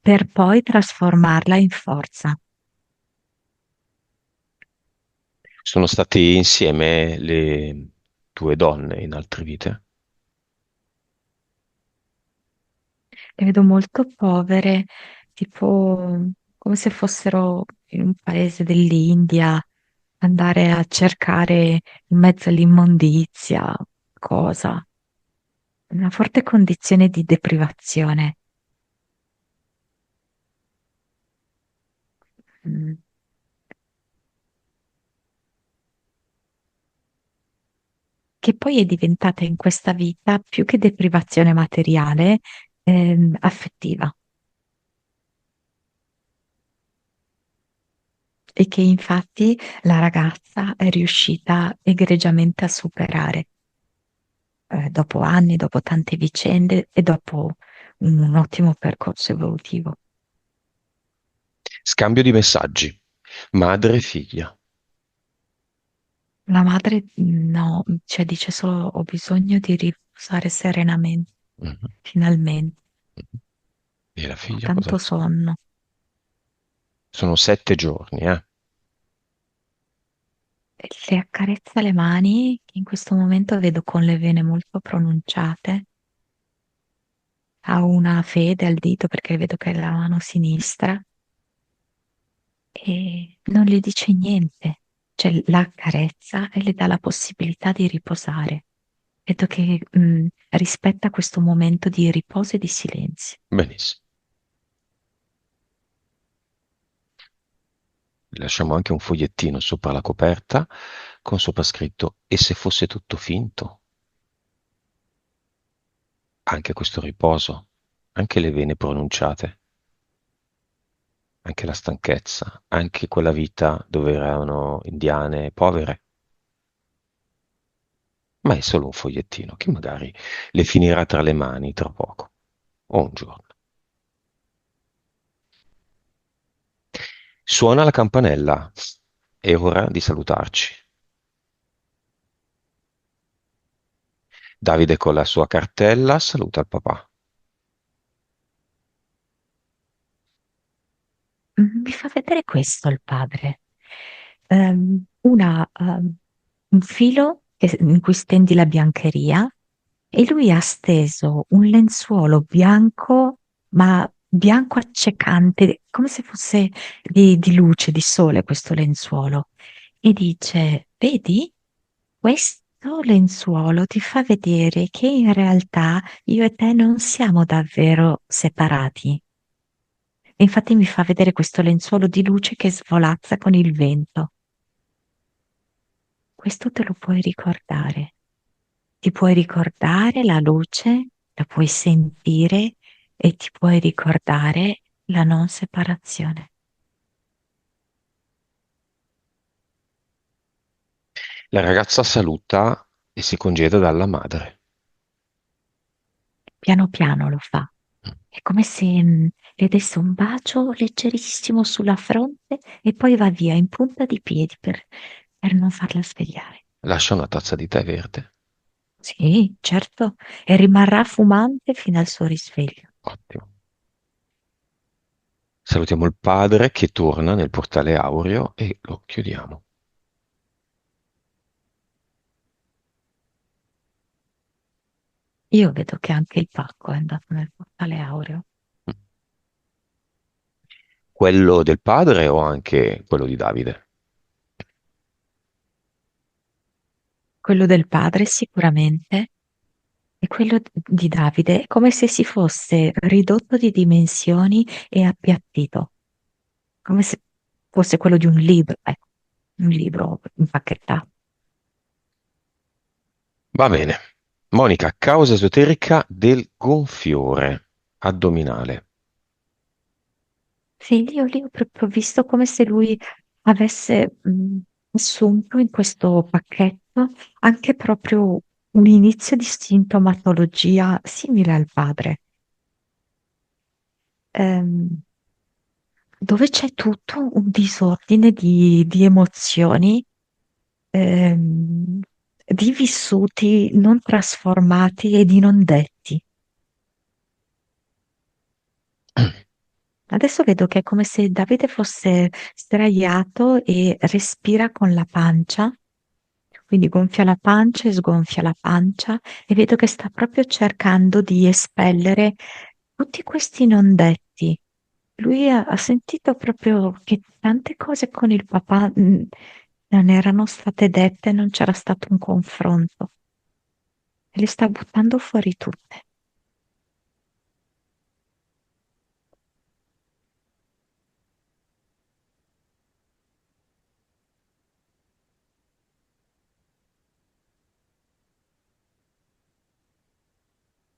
per poi trasformarla in forza. Sono state insieme le due donne in altre vite. Le vedo molto povere, tipo come se fossero in un paese dell'India, andare a cercare in mezzo all'immondizia, cosa? Una forte condizione di deprivazione. Mm. Che poi è diventata in questa vita più che deprivazione materiale, affettiva e che infatti la ragazza è riuscita egregiamente a superare, dopo anni, dopo tante vicende e dopo un ottimo percorso evolutivo. Scambio di messaggi. Madre e figlia. La madre no, cioè dice solo ho bisogno di riposare serenamente, Mhm, finalmente, mhm. E la ho figlia cosa tanto risponde? sonno. Sono 7 giorni, eh? Le accarezza le mani, che in questo momento vedo con le vene molto pronunciate, ha una fede al dito perché vedo che è la mano sinistra e non le dice niente, cioè la accarezza e le dà la possibilità di riposare. Vedo che rispetta questo momento di riposo e di silenzio. Benissimo. Lasciamo anche un fogliettino sopra la coperta con sopra scritto: E se fosse tutto finto? Anche questo riposo, anche le vene pronunciate, anche la stanchezza, anche quella vita dove erano indiane povere, ma è solo un fogliettino che magari le finirà tra le mani tra poco o un giorno. Suona la campanella, è ora di salutarci. Davide con la sua cartella saluta il papà. Mi fa vedere questo il padre. Un filo in cui stendi la biancheria e lui ha steso un lenzuolo bianco, ma bianco accecante, come se fosse di luce, di sole questo lenzuolo. E dice, vedi, questo lenzuolo ti fa vedere che in realtà io e te non siamo davvero separati. E infatti mi fa vedere questo lenzuolo di luce che svolazza con il vento. Questo te lo puoi ricordare. Ti puoi ricordare la luce, la puoi sentire e ti puoi ricordare la non separazione. La ragazza saluta e si congeda dalla madre. Piano piano lo fa. È come se le desse un bacio leggerissimo sulla fronte e poi va via in punta di piedi per non farla svegliare. Lascia una tazza di tè verde. Sì, certo, e rimarrà fumante fino al suo risveglio. Ottimo. Salutiamo il padre che torna nel portale aureo e lo chiudiamo. Io vedo che anche il pacco è andato nel portale aureo. Quello del padre o anche quello di Davide? Quello del padre sicuramente e quello di Davide è come se si fosse ridotto di dimensioni e appiattito, come se fosse quello di ecco, un libro impacchettato. Va bene. Monica, causa esoterica del gonfiore addominale. Sì, io lì ho proprio visto come se lui avesse assunto in questo pacchetto anche proprio un inizio di sintomatologia simile al padre, ehm, dove c'è tutto un disordine di emozioni, ehm, di vissuti non trasformati e di non detti. Adesso vedo che è come se Davide fosse sdraiato e respira con la pancia, quindi gonfia la pancia e sgonfia la pancia e vedo che sta proprio cercando di espellere tutti questi non detti. Lui ha sentito proprio che tante cose con il papà non erano state dette, non c'era stato un confronto e le sta buttando fuori tutte.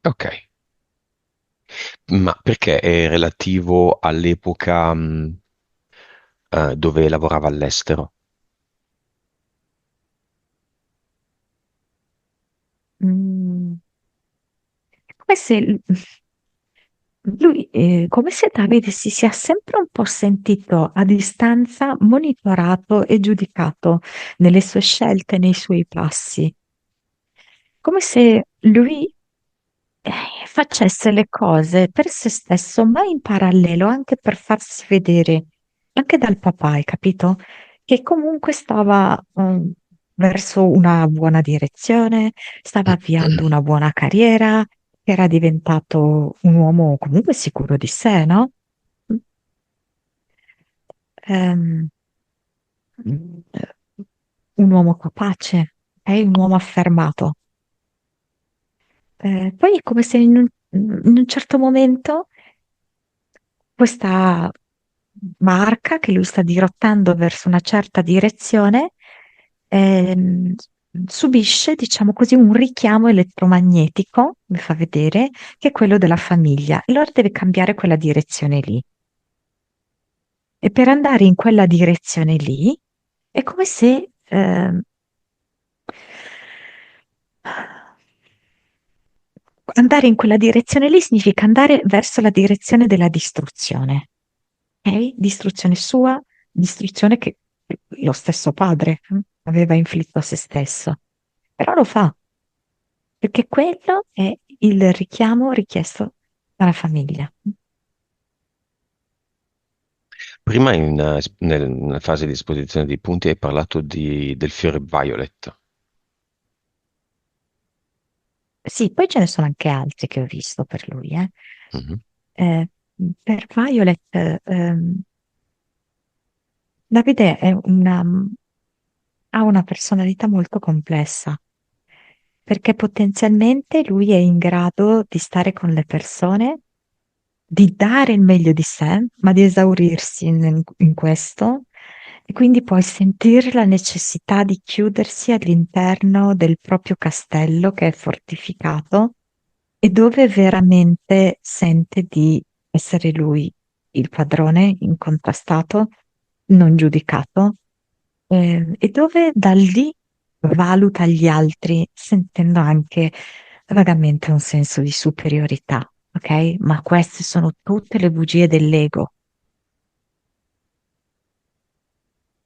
Ok, ma perché è relativo all'epoca dove lavorava all'estero? Mm, è come se lui, come se Davide si sia sempre un po' sentito a distanza, monitorato e giudicato nelle sue scelte, nei suoi passi, come se lui facesse le cose per se stesso, ma in parallelo anche per farsi vedere, anche dal papà, hai capito? Che comunque stava verso una buona direzione, stava avviando una buona carriera, era diventato un uomo comunque sicuro di sé, no? Ehm, un uomo capace, un uomo affermato. Poi è come se in un certo momento questa barca che lui sta dirottando verso una certa direzione ehm, subisce, diciamo così, un richiamo elettromagnetico, mi fa vedere, che è quello della famiglia. E allora deve cambiare quella direzione lì. E per andare in quella direzione lì è come se andare in quella direzione lì significa andare verso la direzione della distruzione. Ok? Distruzione sua, distruzione che lo stesso padre aveva inflitto a se stesso. Però lo fa, perché quello è il richiamo richiesto dalla famiglia. Prima nella fase di esposizione dei punti hai parlato del fiore violet. Sì, poi ce ne sono anche altri che ho visto per lui, eh. Mhm. per Violet, Davide ha una personalità molto complessa, perché potenzialmente lui è in grado di stare con le persone, di dare il meglio di sé, ma di esaurirsi in questo, e quindi poi sentire la necessità di chiudersi all'interno del proprio castello che è fortificato e dove veramente sente di essere lui il padrone, incontrastato, non giudicato, e dove da lì valuta gli altri sentendo anche vagamente un senso di superiorità, ok? Ma queste sono tutte le bugie dell'ego.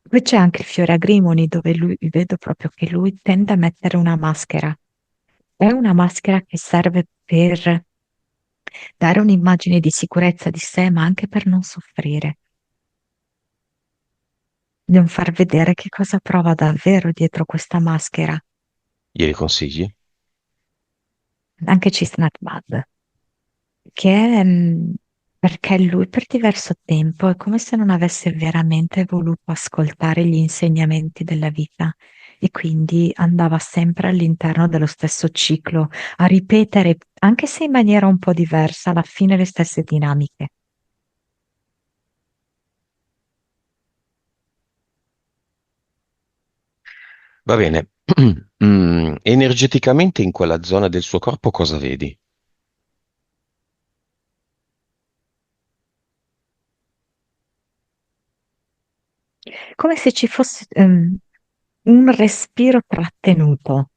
Poi c'è anche il fiore agrimoni dove lui, vedo proprio che lui tende a mettere una maschera. È una maschera che serve per dare un'immagine di sicurezza di sé, ma anche per non soffrire, non far vedere che cosa prova davvero dietro questa maschera. Glieli consigli? Anche Chestnut Bud, che è, perché lui per diverso tempo è come se non avesse veramente voluto ascoltare gli insegnamenti della vita e quindi andava sempre all'interno dello stesso ciclo, a ripetere, anche se in maniera un po' diversa, alla fine le stesse dinamiche. Va bene. Energeticamente in quella zona del suo corpo cosa vedi? Come se ci fosse un respiro trattenuto.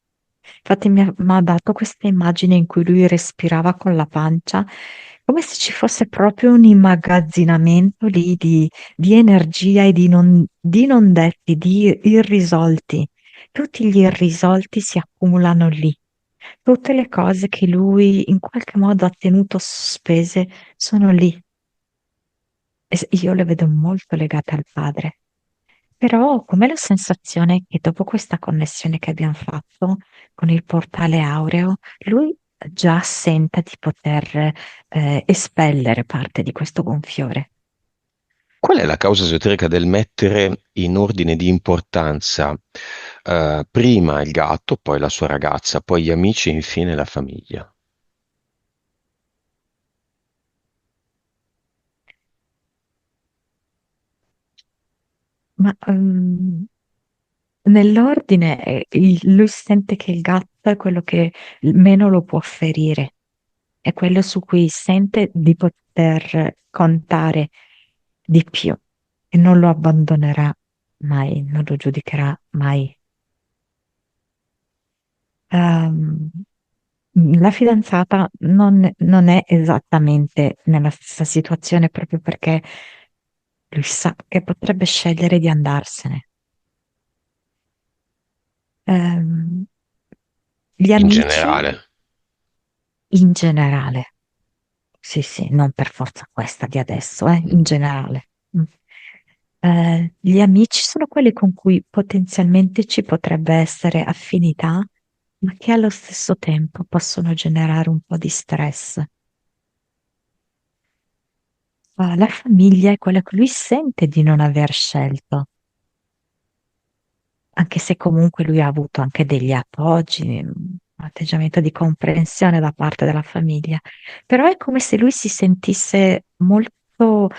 Infatti mi ha dato questa immagine in cui lui respirava con la pancia, come se ci fosse proprio un immagazzinamento lì di energia e di non detti, di irrisolti. Tutti gli irrisolti si accumulano lì. Tutte le cose che lui in qualche modo ha tenuto sospese sono lì. Io le vedo molto legate al padre. Però ho come la sensazione che dopo questa connessione che abbiamo fatto con il portale aureo, lui già senta di poter espellere parte di questo gonfiore. Qual è la causa esoterica del mettere in ordine di importanza prima il gatto, poi la sua ragazza, poi gli amici e infine la famiglia? Ma nell'ordine lui sente che il gatto è quello che meno lo può ferire, è quello su cui sente di poter contare di più e non lo abbandonerà mai, non lo giudicherà mai. Ehm, la fidanzata non è esattamente nella stessa situazione proprio perché lui sa che potrebbe scegliere di andarsene. Ehm, gli In amici generale. in generale, sì, sì, non per forza questa di adesso, in generale. Mm. Gli amici sono quelli con cui potenzialmente ci potrebbe essere affinità, ma che allo stesso tempo possono generare un po' di stress. La famiglia è quella che lui sente di non aver scelto, anche se comunque lui ha avuto anche degli appoggi, un atteggiamento di comprensione da parte della famiglia. Però è come se lui si sentisse molto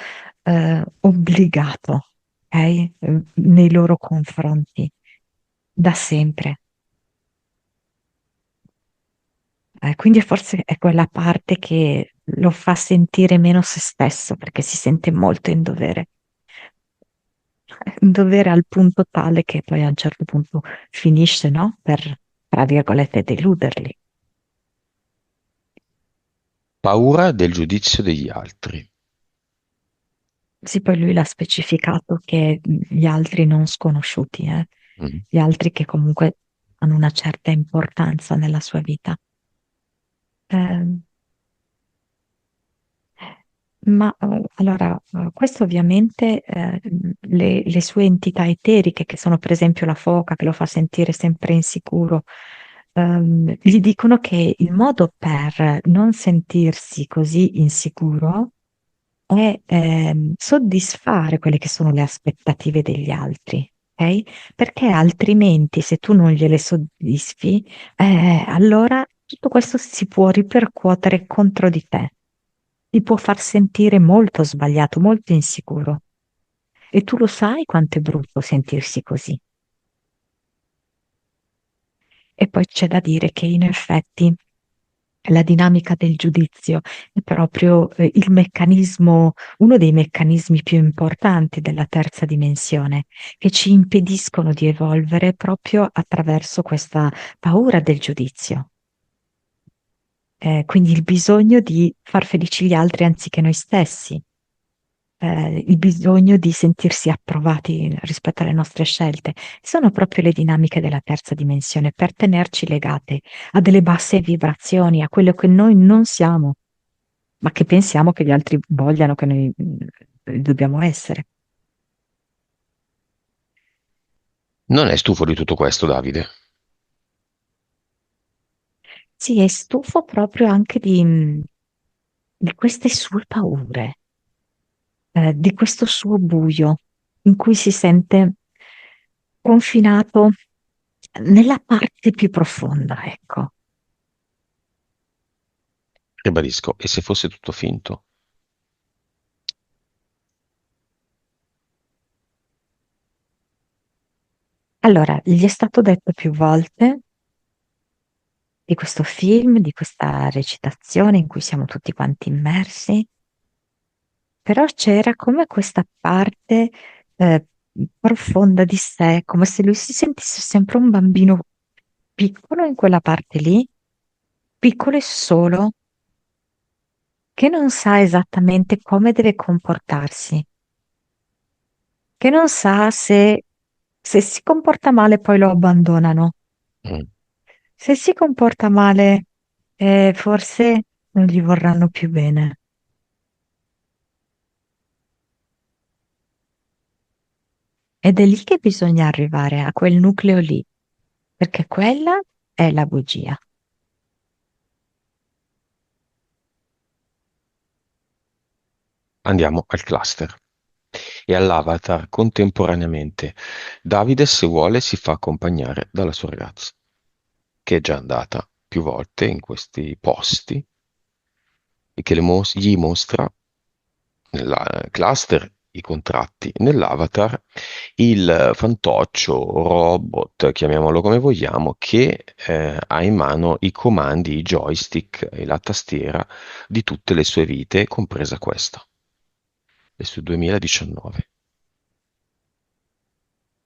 obbligato, ok? Nei loro confronti, da sempre. Quindi forse è quella parte che lo fa sentire meno se stesso, perché si sente molto in dovere. In dovere al punto tale che poi a un certo punto finisce, no? Per, tra virgolette, deluderli. Paura del giudizio degli altri. Sì, poi lui l'ha specificato che gli altri non sconosciuti, Mm. gli altri che comunque hanno una certa importanza nella sua vita. Eh, Ma allora, questo ovviamente le sue entità eteriche, che sono per esempio la foca, che lo fa sentire sempre insicuro, gli dicono che il modo per non sentirsi così insicuro è soddisfare quelle che sono le aspettative degli altri, ok? Perché altrimenti se tu non gliele soddisfi, allora tutto questo si può ripercuotere contro di te, ti può far sentire molto sbagliato, molto insicuro. E tu lo sai quanto è brutto sentirsi così. E poi c'è da dire che in effetti la dinamica del giudizio è proprio il meccanismo, uno dei meccanismi più importanti della terza dimensione, che ci impediscono di evolvere proprio attraverso questa paura del giudizio. Quindi il bisogno di far felici gli altri anziché noi stessi, il bisogno di sentirsi approvati rispetto alle nostre scelte. Sono proprio le dinamiche della terza dimensione per tenerci legate a delle basse vibrazioni, a quello che noi non siamo, ma che pensiamo che gli altri vogliano che noi dobbiamo essere. Non è stufo di tutto questo, Davide? Sì, è stufo proprio anche di queste sue paure, di questo suo buio in cui si sente confinato nella parte più profonda, ecco. Ribadisco, e se fosse tutto finto? Allora, gli è stato detto più volte di questo film, di questa recitazione in cui siamo tutti quanti immersi, però c'era come questa parte eh, profonda di sé, come se lui si sentisse sempre un bambino piccolo in quella parte lì, piccolo e solo, che non sa esattamente come deve comportarsi, che non sa se si comporta male poi lo abbandonano, Mm. se si comporta male forse non gli vorranno più bene. Ed è lì che bisogna arrivare, a quel nucleo lì, perché quella è la bugia. Andiamo al cluster e all'avatar contemporaneamente. Davide, se vuole, si fa accompagnare dalla sua ragazza, che è già andata più volte in questi posti e che gli mostra nel cluster i contratti, nell'avatar il fantoccio, robot, chiamiamolo come vogliamo, che ha in mano i comandi, i joystick e la tastiera di tutte le sue vite, compresa questa, le sue 2019.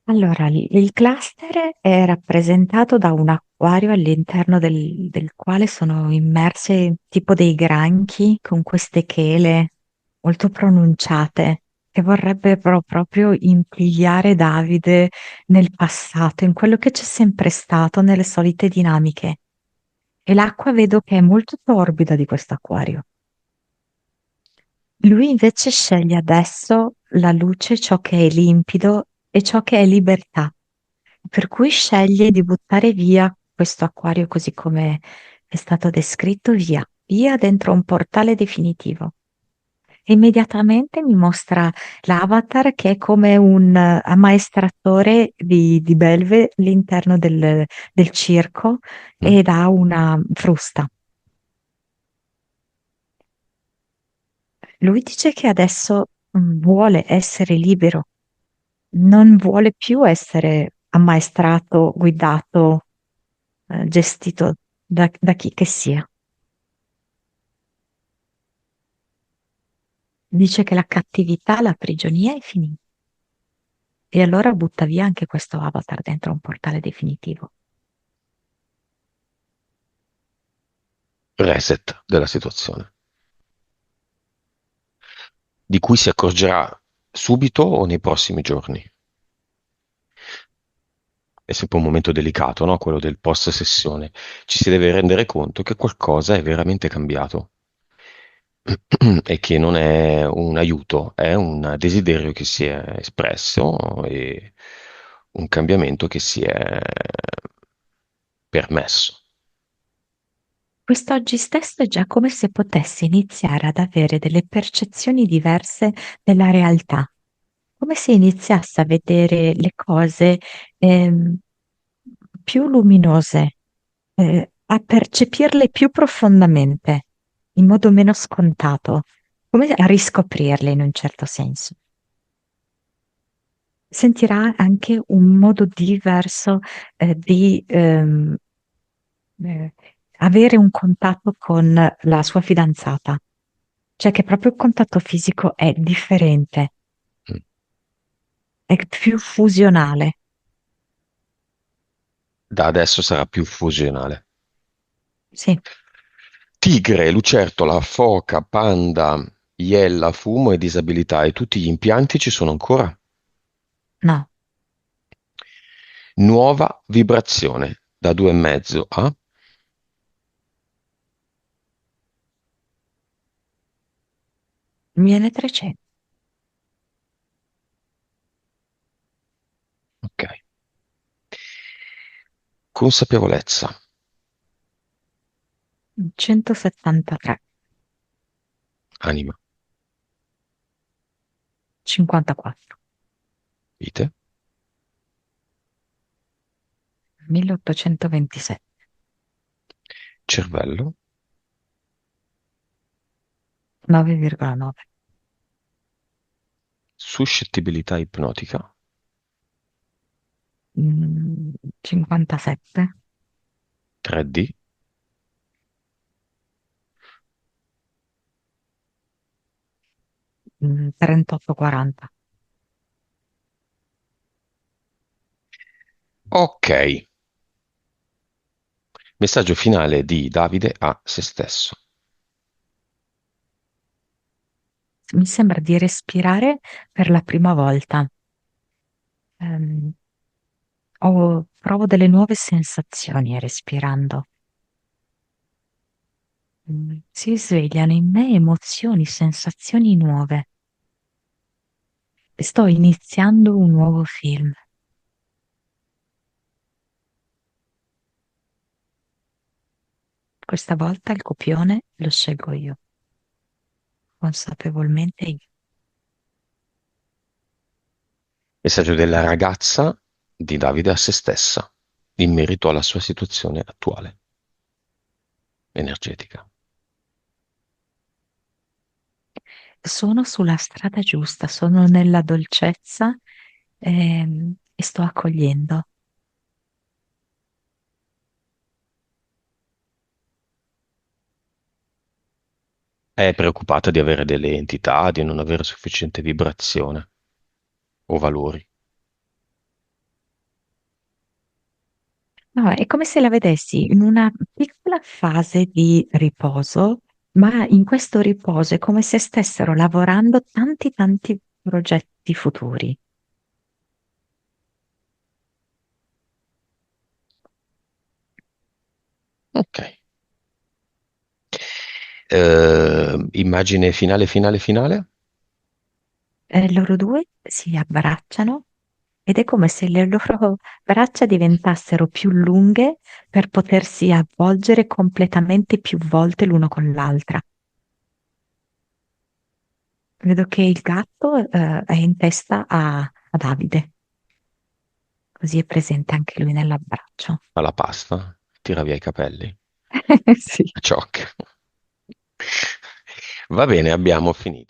Allora, il cluster è rappresentato da un acquario all'interno del quale sono immerse tipo dei granchi con queste chele molto pronunciate, che vorrebbero proprio impigliare Davide nel passato, in quello che c'è sempre stato, nelle solite dinamiche. E l'acqua vedo che è molto torbida di questo acquario. Lui invece sceglie adesso la luce, ciò che è limpido e ciò che è libertà, per cui sceglie di buttare via questo acquario così come è stato descritto, via, via dentro un portale definitivo. E immediatamente mi mostra l'avatar che è come un ammaestratore di belve all'interno del circo Mm? ed ha una frusta. Lui dice che adesso vuole essere libero, non vuole più essere ammaestrato, guidato, gestito da chi che sia. Dice che la cattività, la prigionia è finita. E allora butta via anche questo avatar dentro un portale definitivo. Reset della situazione, di cui si accorgerà subito o nei prossimi giorni. È sempre un momento delicato, no? Quello del post sessione. Ci si deve rendere conto che qualcosa è veramente cambiato e che non è un aiuto, è un desiderio che si è espresso e un cambiamento che si è permesso. Quest'oggi stesso è già come se potessi iniziare ad avere delle percezioni diverse della realtà, come se iniziasse a vedere le cose ehm, più luminose, a percepirle più profondamente, in modo meno scontato, come a riscoprirle in un certo senso. Sentirà anche un modo diverso di eh, avere un contatto con la sua fidanzata, cioè che proprio il contatto fisico è differente, Mm. è più fusionale. Da adesso sarà più fusionale. Sì, Tigre, lucertola, foca, panda, iella, fumo e disabilità. E tutti gli impianti ci sono ancora. no, Nuova vibrazione da 2,5 a... 1300, Ok. Consapevolezza, 173, anima, 54, vite, 1827, cervello, 9,9, suscettibilità ipnotica, 57, 3D. 38,40. Ok. Messaggio finale di Davide a se stesso. Mi sembra di respirare per la prima volta. Ehm, provo delle nuove sensazioni respirando. Si svegliano in me emozioni, sensazioni nuove. Sto iniziando un nuovo film. Questa volta il copione lo scelgo io, consapevolmente io. Messaggio della ragazza di Davide a se stessa in merito alla sua situazione attuale, energetica. Sono sulla strada giusta, sono nella dolcezza, e sto accogliendo. È preoccupata di avere delle entità, di non avere sufficiente vibrazione o valori. No, è come se la vedessi in una piccola fase di riposo, ma in questo riposo è come se stessero lavorando tanti tanti progetti futuri. Ok. Immagine finale, finale, finale. Loro due si abbracciano ed è come se le loro braccia diventassero più lunghe per potersi avvolgere completamente più volte l'uno con l'altra. Vedo che il gatto, è in testa a Davide, così è presente anche lui nell'abbraccio. Fa la pasta, tira via i capelli. Sì. Ciocca. Va bene, abbiamo finito.